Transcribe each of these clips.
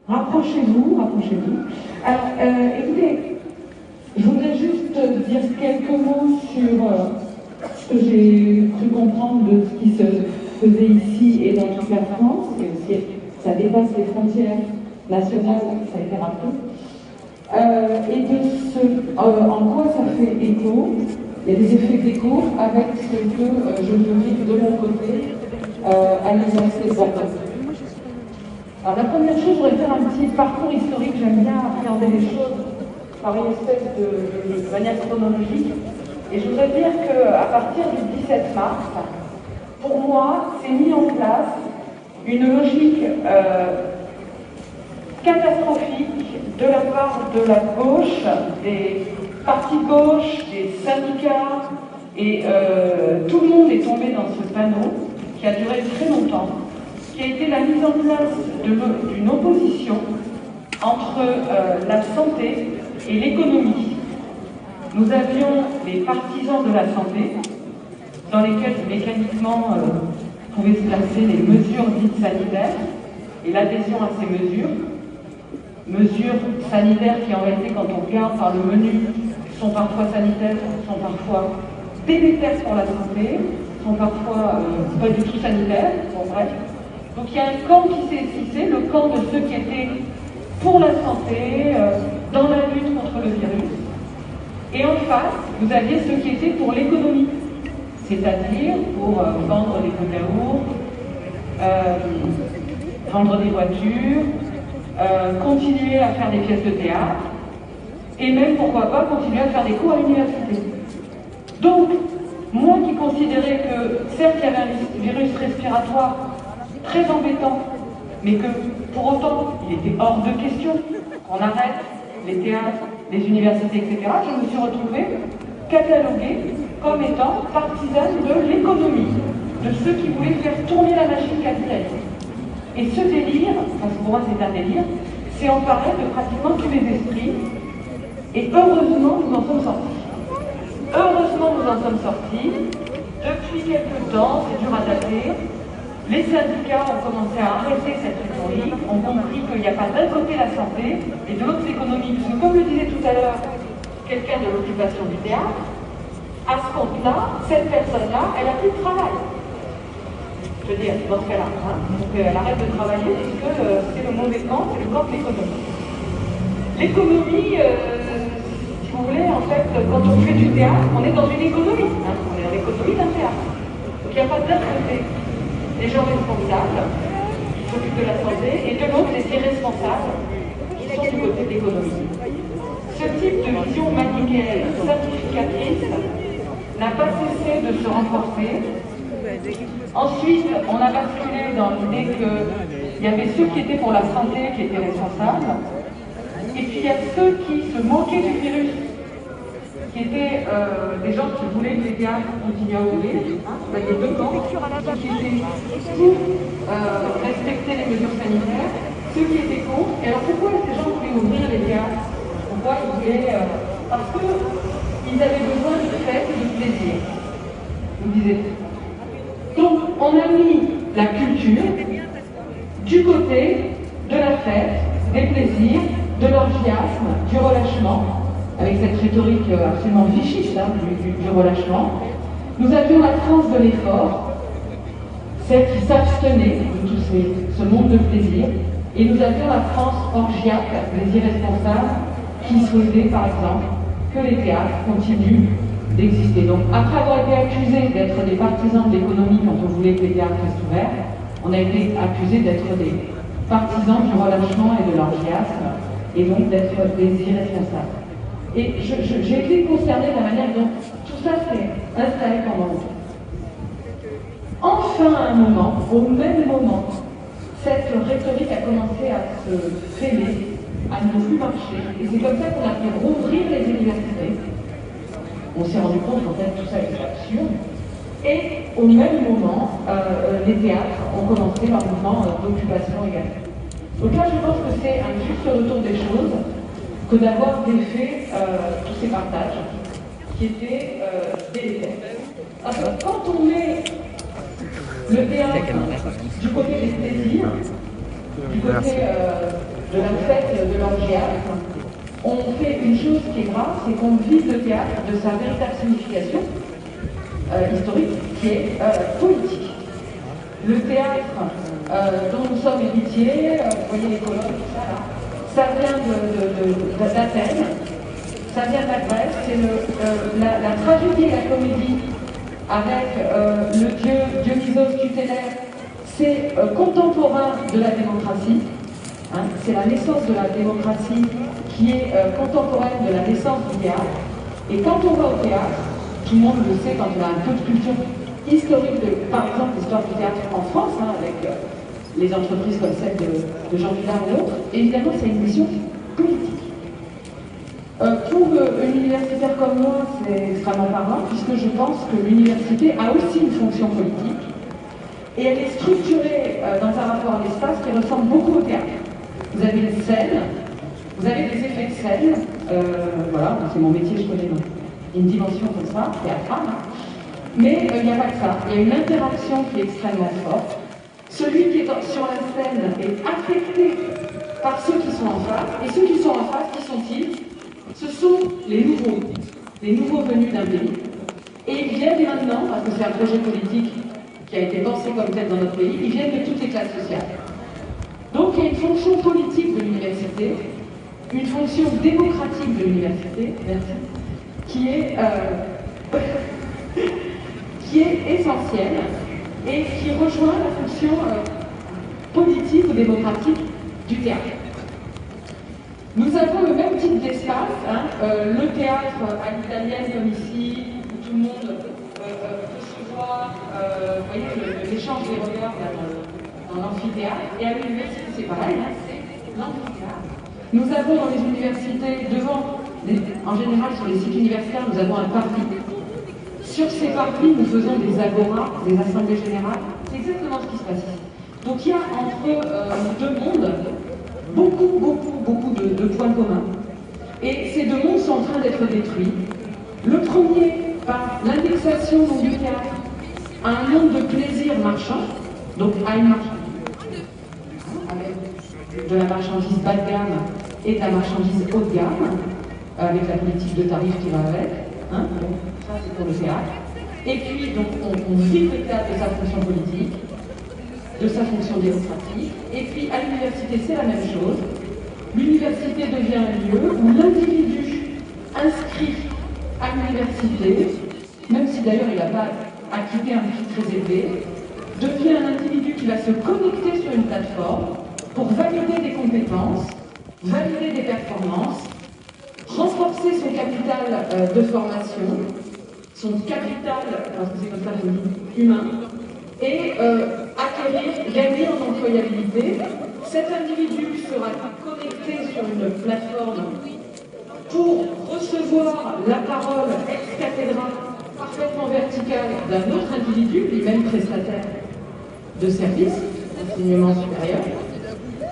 Rapprochez-vous, rapprochez-vous. Alors, écoutez, je voudrais juste dire quelques mots sur ce que j'ai cru comprendre de ce qui se faisait ici et dans toute la France, et aussi ça dépasse les frontières nationales, ça a été rappelé, et de ce en quoi ça fait écho. Il y a des effets d'écho avec ce que je veux dire de mon côté à l'université de Bordeaux. Alors la première chose, je voudrais faire un petit parcours historique. J'aime bien regarder les choses par une espèce de manière chronologique. Et je voudrais dire qu'à partir du 17 mars, pour moi, s'est mis en place une logique catastrophique de la part de la gauche, des partis de gauche, des syndicats, et tout le monde est tombé dans ce panneau qui a duré très longtemps, qui a été la mise en place d'une opposition entre la santé et l'économie. Nous avions les partisans de la santé, dans lesquels mécaniquement pouvaient se placer les mesures dites sanitaires et l'adhésion à ces mesures sanitaires qui en réalité, quand on regarde par le menu, sont parfois sanitaires, sont parfois délétères pour la santé, sont parfois pas du tout sanitaires, bon bref. Donc il y a un camp qui s'est esquissé, le camp de ceux qui étaient pour la santé, dans la lutte contre le virus. Et en face, vous aviez ceux qui étaient pour l'économie, c'est-à-dire pour vendre des coques à ours, vendre des voitures, continuer à faire des pièces de théâtre, et même, pourquoi pas, continuer à faire des cours à l'université. Donc, moi qui considérais que, certes, il y avait un virus respiratoire très embêtant, mais que, pour autant, il était hors de question qu'on arrête les théâtres, les universités, etc., je me suis retrouvée cataloguée comme étant partisane de l'économie, de ceux qui voulaient faire tourner la machine capitaliste. Et ce délire, parce que pour moi c'est un délire, s'est emparé de pratiquement tous les esprits, et heureusement nous en sommes sortis. Heureusement nous en sommes sortis. Depuis quelque temps, c'est dur à dater, les syndicats ont commencé à arrêter cette rhétorique, ont compris qu'il n'y a pas d'un côté la santé et de l'autre l'économie. Parce que comme le disait tout à l'heure quelqu'un de l'occupation du théâtre, à ce compte-là, cette personne-là, elle n'a plus de travail. Je veux dire, dans ce cas-là. Hein. Donc elle arrête de travailler puisque c'est le mauvais camp, c'est le camp de l'économie. L'économie, si vous voulez, en fait, quand on fait du théâtre, on est dans une économie. Hein. On est dans l'économie d'un théâtre. Donc il n'y a pas d'un côté les gens responsables qui s'occupent de la santé et de l'autre les irresponsables qui sont du côté de l'économie. Ce type de vision manichéenne, simplificatrice, n'a pas cessé de se renforcer. Ensuite, on a basculé dans l'idée qu'il y avait ceux qui étaient pour la santé qui étaient responsables, et puis il y a ceux qui se moquaient du virus, qui étaient des gens qui voulaient que les théâtres continuent à ouvrir. Hein. Il y a deux camps, ceux qui étaient pour respecter les mesures sanitaires, ceux qui étaient contre. Et alors pourquoi ces gens voulaient ouvrir les théâtres? Pourquoi ils voulaient parce qu'ils avaient besoin de fête et de plaisir, vous disiez. Donc on a mis la culture du côté de la fête, des plaisirs, de l'orgiasme, du relâchement, avec cette rhétorique absolument vichiste hein, du relâchement. Nous avions la France de l'effort, celle qui s'abstenait de tout ce monde de plaisir, et nous avions la France orgiaque, les irresponsables, qui souhaitaient par exemple que les théâtres continuent d'exister. Donc après avoir été accusés d'être des partisans de l'économie quand on voulait que les théâtres restent ouverts, on a été accusés d'être des partisans du relâchement et de l'orgiasme, et donc d'être des irresponsables. Et j'ai été concernée de la manière dont tout ça s'est installé pendant longtemps. Enfin, à un moment, au même moment, cette rhétorique a commencé à se fêler, à ne plus marcher. Et c'est comme ça qu'on a pu rouvrir les universités. On s'est rendu compte qu'en fait tout ça était absurde. Et au même moment, les théâtres ont commencé leur mouvement d'occupation également. Donc là, je pense que c'est un juste retour des choses que d'avoir défait tous ces partages qui étaient délétères. Parce que quand on met le théâtre du côté des plaisirs, du côté de la fête de l'orgiasme, on fait une chose qui est grave, c'est qu'on vide le théâtre de sa véritable signification historique, qui est politique. Le théâtre dont nous sommes héritiers, vous voyez les colonnes, tout ça là, ça vient d'Athènes, ça vient de la Grèce, c'est la tragédie et la comédie avec le dieu Dionysos tutélaire, c'est contemporain de la démocratie, hein, c'est la naissance de la démocratie qui est contemporaine de la naissance du théâtre. Et quand on va au théâtre, tout le monde le sait quand on a un peu de culture historique, par exemple l'histoire du théâtre en France, hein, avec les entreprises comme celle de Jean Vilar et autres, évidemment c'est une mission politique. Pour une universitaire comme moi, c'est extrêmement parlant, puisque je pense que l'université a aussi une fonction politique, et elle est structurée dans un rapport à l'espace qui ressemble beaucoup au théâtre. Vous avez une scène, vous avez des effets de scène, voilà, c'est mon métier, je connais une dimension comme ça, théâtrale, mais il n'y a pas que ça, il y a une interaction qui est extrêmement forte. Celui qui est sur la scène est affecté par ceux qui sont en face, et ceux qui sont en face, qui sont-ils? Ce sont les nouveaux venus d'un pays. Et ils viennent maintenant, parce que c'est un projet politique qui a été pensé comme tel dans notre pays, ils viennent de toutes les classes sociales. Donc il y a une fonction politique de l'université, une fonction démocratique de l'université, qui est essentielle et qui rejoint la fonction politique ou démocratique du théâtre. Nous avons le même type d'espace, hein, le théâtre à l'italienne comme ici, où tout le monde peut se voir, vous voyez l'échange des regards dans l'amphithéâtre, et à l'université c'est pareil, hein, c'est l'amphithéâtre. Nous avons dans les universités, en général sur les sites universitaires, nous avons un parvis. Sur ces parvis, nous faisons des agoras, des assemblées générales, c'est exactement ce qui se passe ici. Donc il y a entre deux mondes, beaucoup de points communs. Et ces deux mondes sont en train d'être détruits. Le premier, par l'indexation du théâtre à un monde de plaisir marchand, donc à une marchandise, avec de la marchandise bas de gamme et de la marchandise haut de gamme, avec la politique de tarif qui va avec. Hein, donc, ça c'est pour le théâtre. Et puis, donc, on vide le théâtre de sa fonction politique, de sa fonction démocratique. Et puis, à l'université, c'est la même chose. L'université devient un lieu où l'individu inscrit à l'université, même si d'ailleurs il n'a pas acquitté un prix très élevé, devient un individu qui va se connecter sur une plateforme pour valider des compétences, valider des performances, renforcer son capital de formation, son capital, parce que c'est comme ça que je dis, humain, et gagner en employabilité. Cet individu sera connecté sur une plateforme pour recevoir la parole ex cathedra parfaitement verticale d'un autre individu, lui-même prestataire de service, enseignement supérieur,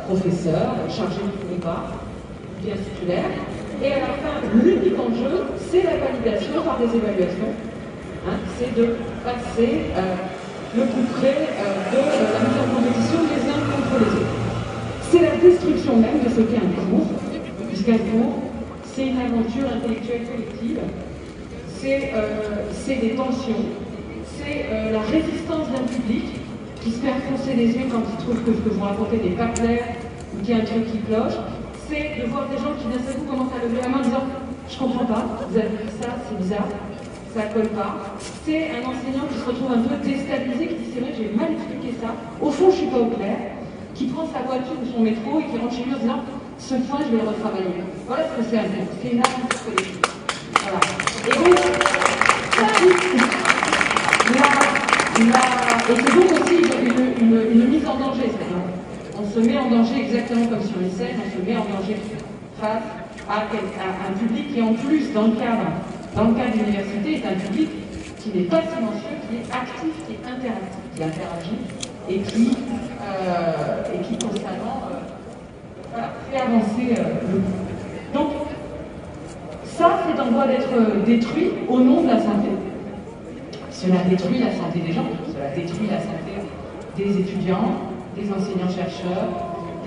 professeur, chargé du combat, bien titulaire. Et à la fin, l'unique enjeu, c'est la validation par des évaluations. Hein, c'est de passer le coup près de la mise en compétition des uns contre les autres. C'est la destruction même de ce qu'est un cours, puisqu'un cours, c'est une aventure intellectuelle collective, c'est des tensions, c'est la résistance d'un public qui se fait enfoncer les yeux quand il trouve que ce que vous racontez n'est pas clair ou qu'il y a un truc qui cloche. C'est de voir des gens qui d'un seul coup commencent à lever la main en disant « je comprends pas, vous avez vu ça, c'est bizarre, ça colle pas ». C'est un enseignant qui se retrouve un peu déstabilisé, qui dit « c'est vrai, j'ai mal expliqué ça, au fond je suis pas au clair », qui prend sa voiture ou son métro et qui rentre chez lui en disant « ce point je vais le retravailler ». Voilà ce que c'est un cours, c'est une aventure collective. Voilà. Et donc, et c'est donc aussi une mise en danger, c'est-à-dire on se met en danger exactement comme sur une scène, on se met en danger face à un public qui en plus, dans le cadre de l'université, est un public qui n'est pas silencieux, qui est actif, qui est interactif, qui interagit et qui constamment fait avancer le groupe. Donc, ça, c'est en voie d'être détruit au nom de la santé. Cela détruit la santé des gens, cela détruit la santé des étudiants, des enseignants-chercheurs,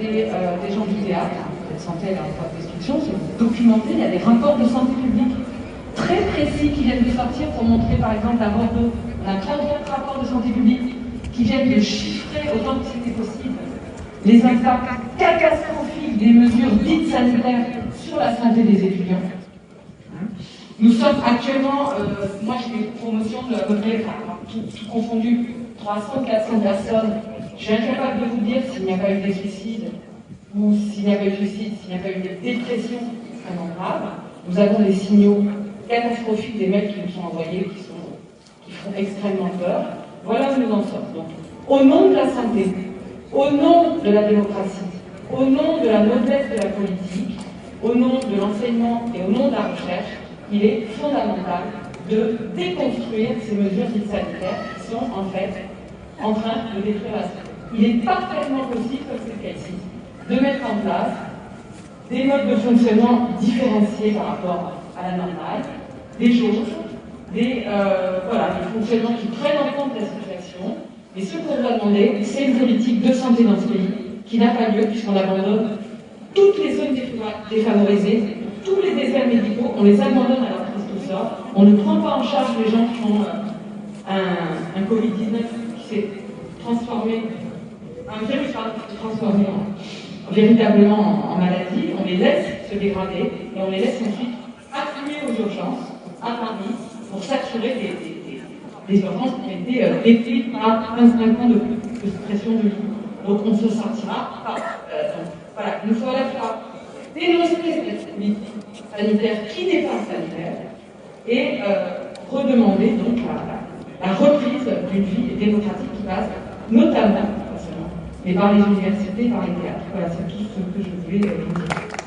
des gens du théâtre. Cette santé, elle est en voie de destruction, c'est documenté, il y a des rapports de santé publique très précis qui viennent de sortir pour montrer, par exemple, à Bordeaux, on a 34 rapports de santé publique qui viennent de chiffrer autant que c'était possible les impacts catastrophiques des mesures dites sanitaires sur la santé des étudiants. Nous sommes actuellement, moi je fais promotion de à peu près, tout confondu, 300, 400 personnes. Je suis incapable de vous dire s'il n'y a pas eu des suicides, ou s'il n'y a pas eu de suicide, s'il n'y a pas eu des dépressions extrêmement graves. Nous avons des signaux catastrophiques des mails qui nous sont envoyés, qui font extrêmement peur. Voilà où nous en sommes. Donc, au nom de la santé, au nom de la démocratie, au nom de la noblesse de la politique, au nom de l'enseignement et au nom de la recherche, il est fondamental de déconstruire ces mesures dites sanitaires qui sont en fait en train de détruire la santé. Il est parfaitement possible, comme c'est le cas ici, de mettre en place des modes de fonctionnement différenciés par rapport à la normale, des jauges, des fonctionnements qui prennent en compte la situation. Et ce qu'on doit demander, c'est une politique de santé dans ce pays qui n'a pas lieu puisqu'on abandonne toutes les zones défavorisées, tous les déserts médicaux, on les abandonne à leur triste sort. On ne prend pas en charge les gens qui ont un Covid-19 qui s'est transformé, un virus qui s'est transformé véritablement en maladie. On les laisse se dégrader et on les laisse ensuite affluer aux urgences à Paris pour s'assurer des urgences qui ont été détruites par 25 ans de pression de vie. Donc on se sortira pas. Voilà, il nous faut à la fois dénoncer cette politique sanitaire qui n'est pas sanitaire et redemander donc la reprise d'une vie démocratique qui passe notamment, pas seulement, mais par les universités, par les théâtres. Voilà, c'est tout ce que je voulais vous dire.